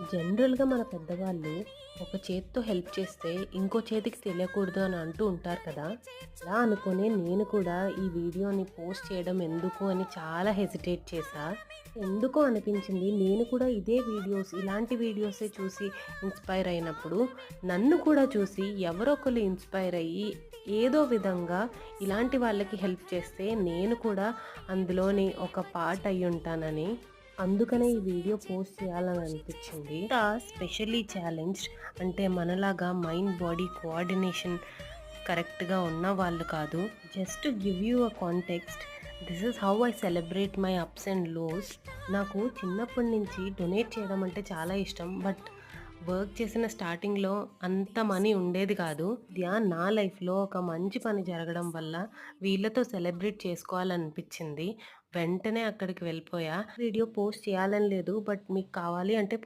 జనరల్‌గా మన పెద్దవాళ్ళు ఒక చేత్తో హెల్ప్ చేస్తే ఇంకో చేతికి తెలియకూడదు అని అంటూ ఉంటారు కదా! అలా అనుకుని నేను కూడా ఈ వీడియోని పోస్ట్ చేయడం ఎందుకు అని చాలా హెసిటేట్ చేశా. ఎందుకో అనిపించింది నేను కూడా ఇదే వీడియోస్ ఇలాంటి వీడియోసే చూసి ఇన్‌స్పైర్ అయినప్పుడు నన్ను కూడా చూసి ఎవరో ఒకళ్ళు ఇన్‌స్పైర్ అయ్యి ఏదో విధంగా ఇలాంటి వాళ్ళకి హెల్ప్ చేస్తే నేను కూడా అందులోని ఒక పార్ట్ అయ్యుంటానని అందుకనే ఈ వీడియో పోస్ట్ చేయాలని అనిపించింది. ఇంకా స్పెషల్లీ ఛాలెంజ్డ్ అంటే మనలాగా మైండ్, బాడీ కోఆర్డినేషన్ కరెక్ట్‌గా ఉన్న వాళ్ళు కాదు. Just to give you a context this is how I celebrate my ups and lows. నాకు చిన్నప్పటి నుంచి డొనేట్ చేయడం అంటే చాలా ఇష్టం. బట్ వర్క్ చేసిన స్టార్టింగ్‌లో అంత మనీ ఉండేది కాదు. నా లైఫ్‌లో ఒక మంచి పని జరగడం వల్ల వీళ్ళతో సెలబ్రేట్ చేసుకోవాలనిపించింది. వెంటనే అక్కడికి వెళ్ళిపోయా. వీడియో పోస్ట్ చేయాలని లేదు. బట్ మీకు కావాలి అంటే